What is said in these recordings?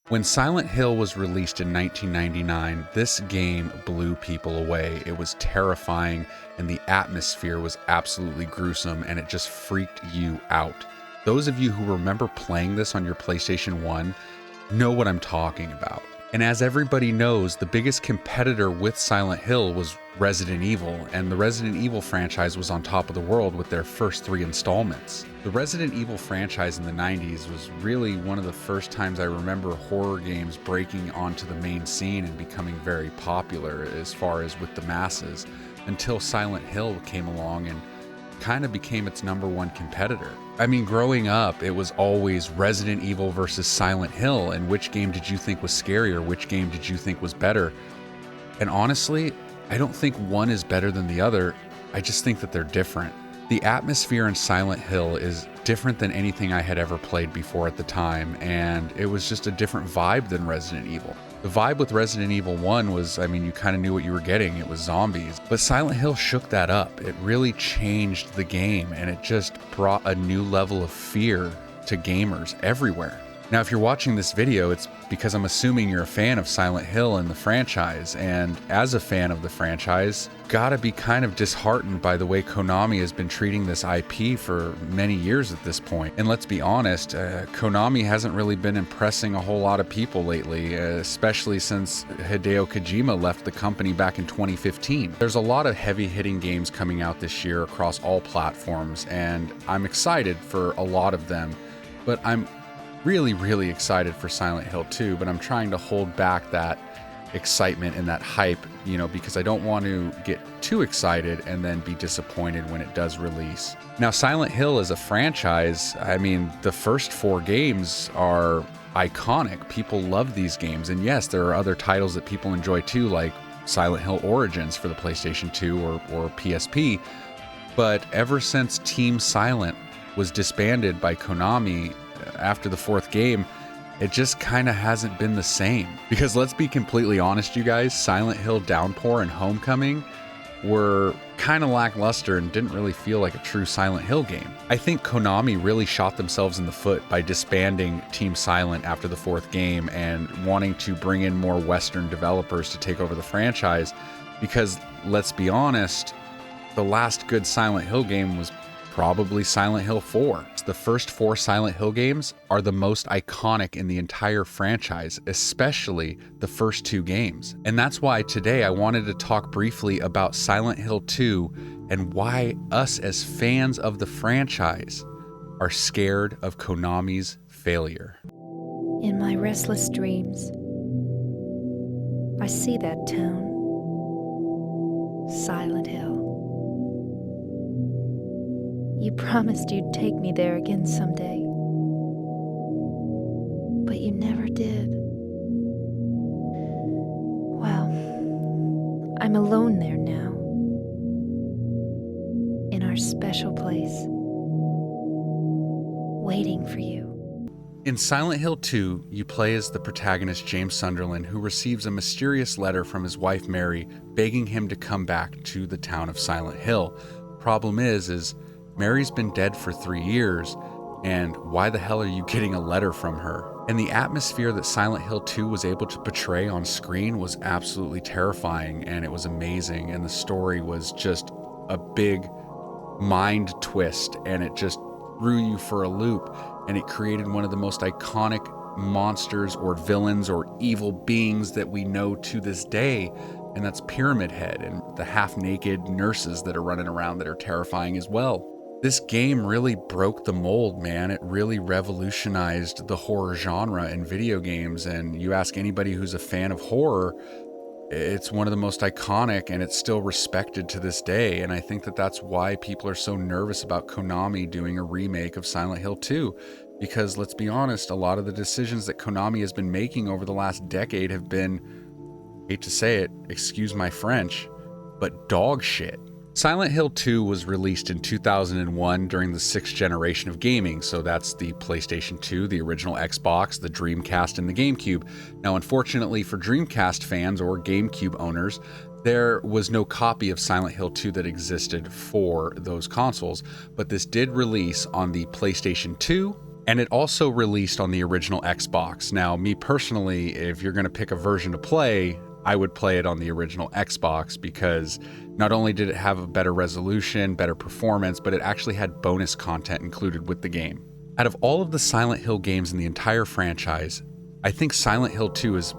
When Silent Hill was released in 1999, this game blew people away. It was terrifying, and the atmosphere was absolutely gruesome, and it just freaked you out. Those of you who remember playing this on your PlayStation 1 know what I'm talking about. And as everybody knows, the biggest competitor with Silent Hill was Resident Evil, and the Resident Evil franchise was on top of the world with their first 3 installments. The Resident Evil franchise in the 90s was really one of the first times I remember horror games breaking onto the main scene and becoming very popular as far as with the masses, until Silent Hill came along and kind of became its #1 competitor. I mean, growing up, it was always Resident Evil versus Silent Hill, and which game did you think was scarier? Which game did you think was better? And honestly, I don't think one is better than the other. I just think that they're different. The atmosphere in Silent Hill is different than anything I had ever played before at the time, and it was just a different vibe than Resident Evil. The vibe with Resident Evil 1 was, I mean, you kind of knew what you were getting. It was zombies. But Silent Hill shook that up. It really changed the game, and it just brought a new level of fear to gamers everywhere. Now, if you're watching this video, it's because I'm assuming you're a fan of Silent Hill and the franchise, and as a fan of the franchise, gotta be kind of disheartened by the way Konami has been treating this IP for many years at this point. And let's be honest, Konami hasn't really been impressing a whole lot of people lately, especially since Hideo Kojima left the company back in 2015. There's a lot of heavy-hitting games coming out this year across all platforms, and I'm excited for a lot of them, but I'm really excited for Silent Hill 2, but I'm trying to hold back that excitement and that hype, because I don't want to get too excited and then be disappointed when it does release. Now, Silent Hill as a franchise, I mean, the first 4 games are iconic. People love these games, and yes, there are other titles that people enjoy too, like Silent Hill Origins for the PlayStation 2 or PSP, but ever since Team Silent was disbanded by Konami after the 4th game, it just kind of hasn't been the same. Because let's be completely honest, you guys, Silent Hill Downpour and Homecoming were kind of lackluster and didn't really feel like a true Silent Hill game. I think Konami really shot themselves in the foot by disbanding Team Silent after the 4th game and wanting to bring in more Western developers to take over the franchise, because let's be honest, the last good Silent Hill game was probably Silent Hill 4. The first 4 Silent Hill games are the most iconic in the entire franchise, especially the first 2 games. And that's why today I wanted to talk briefly about Silent Hill 2 and why us as fans of the franchise are scared of Konami's failure. In my restless dreams, I see that town, Silent Hill. You promised you'd take me there again someday, but you never did. Well, I'm alone there now, in our special place, waiting for you. In Silent Hill 2, you play as the protagonist James Sunderland, who receives a mysterious letter from his wife Mary begging him to come back to the town of Silent Hill. Problem is Mary's been dead for 3 years, and why the hell are you getting a letter from her? And the atmosphere that Silent Hill 2 was able to portray on screen was absolutely terrifying, and it was amazing, and the story was just a big mind twist, and it just threw you for a loop, and it created one of the most iconic monsters or villains or evil beings that we know to this day, and that's Pyramid Head and the half-naked nurses that are running around that are terrifying as well. This game really broke the mold, man. It really revolutionized the horror genre in video games, and you ask anybody who's a fan of horror, it's one of the most iconic, and it's still respected to this day, and I think that that's why people are so nervous about Konami doing a remake of Silent Hill 2, because let's be honest, a lot of the decisions that Konami has been making over the last decade have been, hate to say it, excuse my French, but dog shit. Silent Hill 2 was released in 2001 during the 6th generation of gaming, so that's the PlayStation 2, the original Xbox, the Dreamcast, and the GameCube. Now, unfortunately for Dreamcast fans or GameCube owners, there was no copy of Silent Hill 2 that existed for those consoles, but this did release on the PlayStation 2 And it also released on the original Xbox. Now, me personally, if you're going to pick a version to play, I would play it on the original Xbox because not only did it have a better resolution, better performance, but it actually had bonus content included with the game. Out of all of the Silent Hill games in the entire franchise, I think Silent Hill 2 is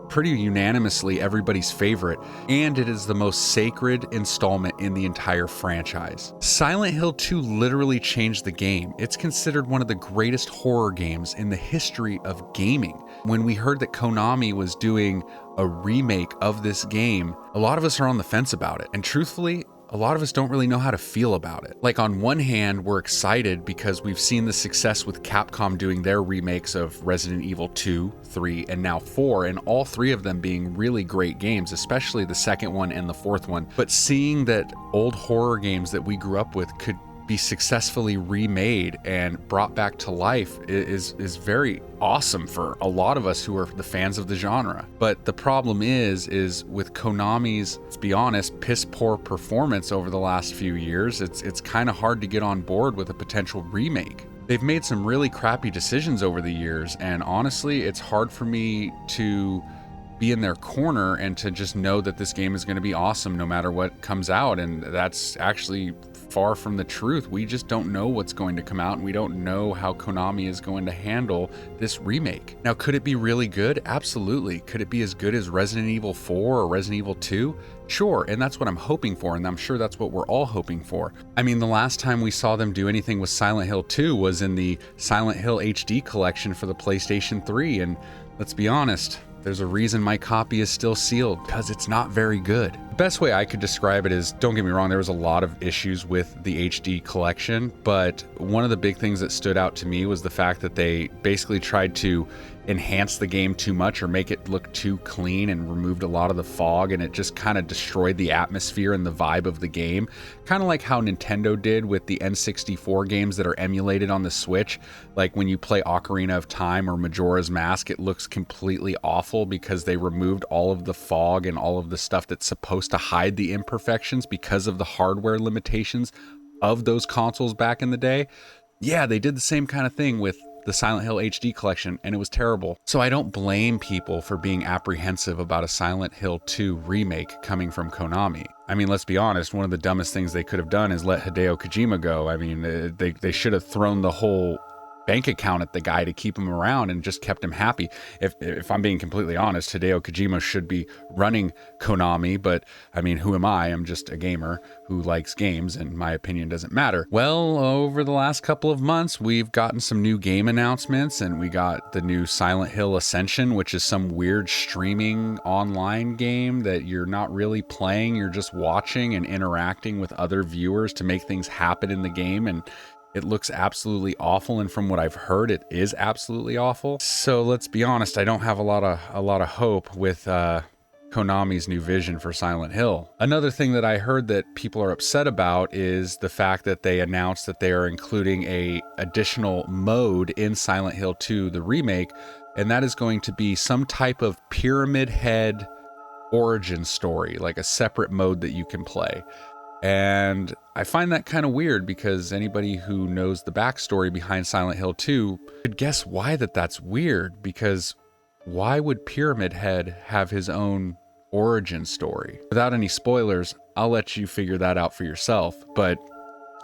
pretty unanimously everybody's favorite, and it is the most sacred installment in the entire franchise. Silent Hill 2 literally changed the game. It's considered one of the greatest horror games in the history of gaming. When we heard that Konami was doing a remake of this game, a lot of us are on the fence about it. And truthfully, a lot of us don't really know how to feel about it. Like, on one hand, we're excited because we've seen the success with Capcom doing their remakes of Resident Evil 2, 3, and now 4, and all three of them being really great games, especially the second one and the fourth one. But seeing that old horror games that we grew up with could be successfully remade and brought back to life is very awesome for a lot of us who are the fans of the genre. But the problem is with Konami's, let's be honest, piss poor performance over the last few years, it's kind of hard to get on board with a potential remake. They've made some really crappy decisions over the years, and honestly, it's hard for me to be in their corner and to just know that this game is going to be awesome no matter what comes out. And that's actually far from the truth. We just don't know what's going to come out, and we don't know how Konami is going to handle this remake. Now, could it be really good? Absolutely. Could it be as good as Resident Evil 4 or Resident Evil 2? Sure, and that's what I'm hoping for, and I'm sure that's what we're all hoping for. I mean, the last time we saw them do anything with Silent Hill 2 was in the Silent Hill HD collection for the PlayStation 3, and let's be honest, there's a reason my copy is still sealed, because it's not very good. The best way I could describe it is, don't get me wrong, there was a lot of issues with the HD collection, but one of the big things that stood out to me was the fact that they basically tried to enhance the game too much or make it look too clean and removed a lot of the fog, and it just kind of destroyed the atmosphere and the vibe of the game. Kind of like how Nintendo did with the N64 games that are emulated on the Switch. Like when you play Ocarina of Time or Majora's Mask, it looks completely awful because they removed all of the fog and all of the stuff that's supposed to hide the imperfections because of the hardware limitations of those consoles back in the day. Yeah, they did the same kind of thing with the Silent Hill HD collection, and it was terrible. So I don't blame people for being apprehensive about a Silent Hill 2 remake coming from Konami. I mean, let's be honest, one of the dumbest things they could have done is let Hideo Kojima go. I mean, they should have thrown the whole bank account at the guy to keep him around and just kept him happy. If I'm being completely honest, Hideo Kojima should be running Konami, but I mean, who am I? I'm just a gamer who likes games, and my opinion doesn't matter. Well, over the last couple of months, we've gotten some new game announcements, and we got the new Silent Hill Ascension, which is some weird streaming online game that you're not really playing, you're just watching and interacting with other viewers to make things happen in the game, and it looks absolutely awful, and from what I've heard, it is absolutely awful. So let's be honest, I don't have a lot of hope with Konami's new vision for Silent Hill. Another thing that I heard that people are upset about is the fact that they announced that they are including a additional mode in Silent Hill 2, the remake, and that is going to be some type of Pyramid Head origin story, like a separate mode that you can play. And I find that kind of weird because anybody who knows the backstory behind Silent Hill 2 could guess why that's weird, because why would Pyramid Head have his own origin story? Without any spoilers, I'll let you figure that out for yourself, but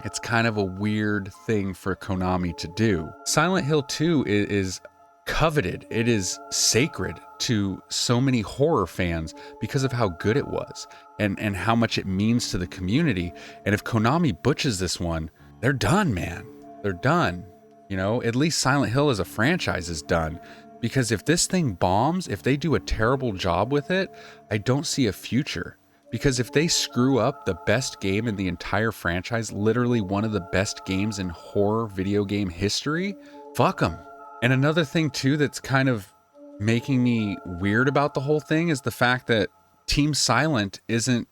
it's kind of a weird thing for Konami to do. Silent Hill 2 is coveted. It is sacred to so many horror fans because of how good it was and how much it means to the community. And if Konami butches this one, they're done, man. They're done. You know, at least Silent Hill as a franchise is done. Because if this thing bombs, if they do a terrible job with it, I don't see a future. Because if they screw up the best game in the entire franchise, literally one of the best games in horror video game history, fuck them. And another thing too that's kind of making me weird about the whole thing is the fact that Team Silent isn't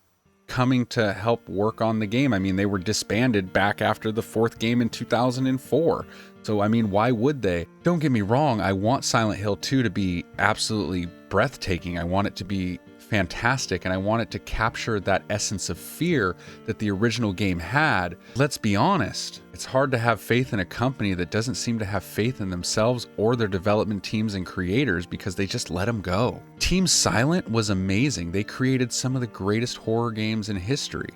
coming to help work on the game. I mean, they were disbanded back after the fourth game in 2004. So, I mean, why would they? Don't get me wrong, I want Silent Hill 2 to be absolutely breathtaking. I want it to be fantastic, and I want it to capture that essence of fear that the original game had. Let's be honest, it's hard to have faith in a company that doesn't seem to have faith in themselves or their development teams and creators because they just let them go. Team Silent was amazing. They created some of the greatest horror games in history.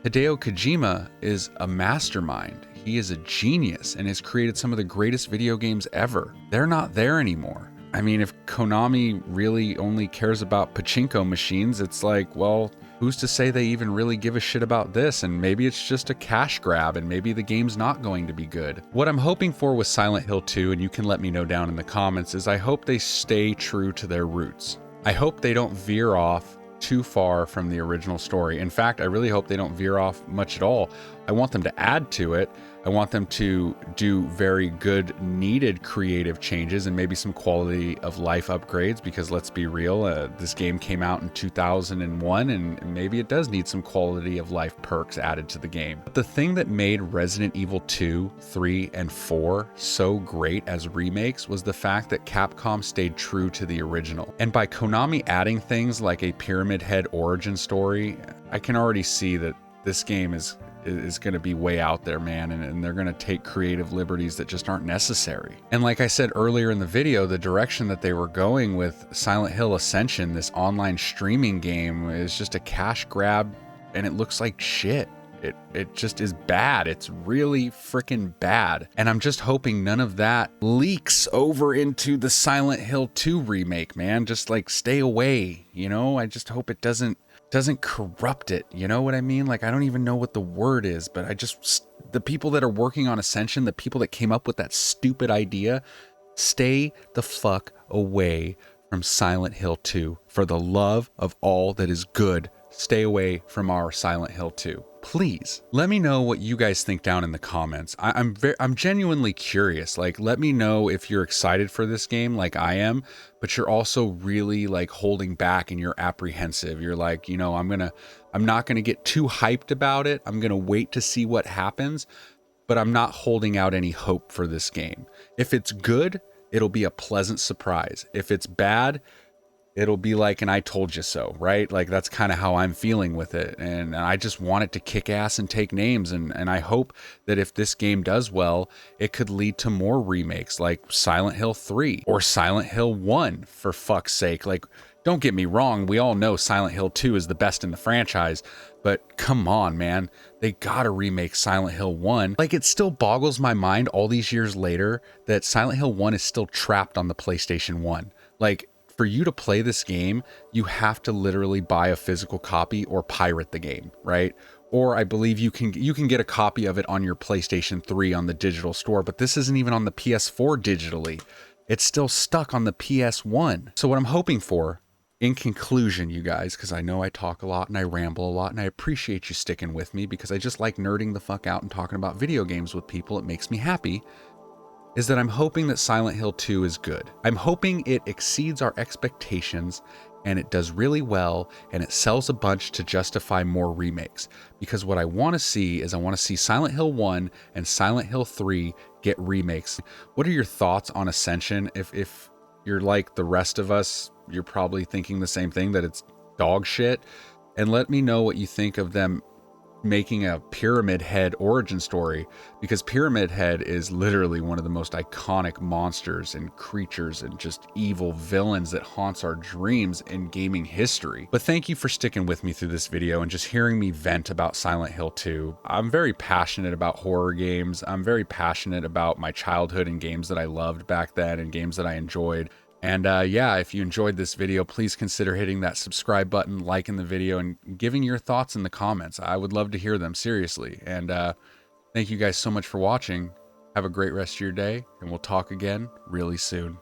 Hideo Kojima is a mastermind. He is a genius and has created some of the greatest video games ever. They're not there anymore. I mean, if Konami really only cares about pachinko machines, it's like, well, who's to say they even really give a shit about this? And maybe it's just a cash grab and maybe the game's not going to be good. What I'm hoping for with Silent Hill 2, and you can let me know down in the comments, is I hope they stay true to their roots. I hope they don't veer off too far from the original story. In fact, I really hope they don't veer off much at all. I want them to add to it. I want them to do very good, needed creative changes and maybe some quality of life upgrades, because let's be real, this game came out in 2001 and maybe it does need some quality of life perks added to the game. But the thing that made Resident Evil 2, 3, and 4 so great as remakes was the fact that Capcom stayed true to the original. And by Konami adding things like a Pyramid Head origin story, I can already see that this game is going to be way out there, man, and they're going to take creative liberties that just aren't necessary. And like I said earlier in the video, the direction that they were going with Silent Hill Ascension, this online streaming game, is just a cash grab, and it looks like shit. It just is bad. It's really freaking bad. And I'm just hoping none of that leaks over into the Silent Hill 2 remake, man. Just like stay away, you know? I just hope it doesn't corrupt it. You know what I mean? Like, I don't even know what the word is, but the people that are working on Ascension, the people that came up with that stupid idea, stay the fuck away from Silent Hill 2. For the love of all that is good, stay away from our Silent Hill 2. Please let me know what you guys think down in the comments. I'm genuinely curious. Like, let me know if you're excited for this game like I am, but you're also really like holding back and you're apprehensive. You're like, you know, I'm not gonna get too hyped about it. I'm gonna wait to see what happens, but I'm not holding out any hope for this game. If it's good, it'll be a pleasant surprise. If it's bad, it'll be like an I told you so, right? Like, that's kind of how I'm feeling with it. And I just want it to kick ass and take names. And I hope that if this game does well, it could lead to more remakes like Silent Hill 3 or Silent Hill 1, for fuck's sake. Like, don't get me wrong. We all know Silent Hill 2 is the best in the franchise, but come on, man. They gotta remake Silent Hill 1. Like, it still boggles my mind all these years later that Silent Hill 1 is still trapped on the PlayStation 1. Like, for you to play this game, you have to literally buy a physical copy or pirate the game, right? Or I believe you can get a copy of it on your PlayStation 3 on the digital store, but this isn't even on the PS4 digitally. It's still stuck on the PS1. So what I'm hoping for, in conclusion, you guys, because I know I talk a lot and I ramble a lot, and I appreciate you sticking with me because I just like nerding the fuck out and talking about video games with people. It makes me happy. Is that I'm hoping that Silent Hill 2 is good. I'm hoping it exceeds our expectations and it does really well and it sells a bunch to justify more remakes. Because what I want to see is I want to see Silent Hill 1 and Silent Hill 3 get remakes. What are your thoughts on Ascension? If you're like the rest of us, you're probably thinking the same thing, that it's dog shit. And let me know what you think of them making a Pyramid Head origin story, because Pyramid Head is literally one of the most iconic monsters and creatures and just evil villains that haunts our dreams in gaming history. But thank you for sticking with me through this video and just hearing me vent about Silent Hill 2. I'm very passionate about horror games. I'm very passionate about my childhood and games that I loved back then and games that I enjoyed. And yeah, if you enjoyed this video, please consider hitting that subscribe button, liking the video, and giving your thoughts in the comments. I would love to hear them, seriously. And thank you guys so much for watching. Have a great rest of your day, and we'll talk again really soon.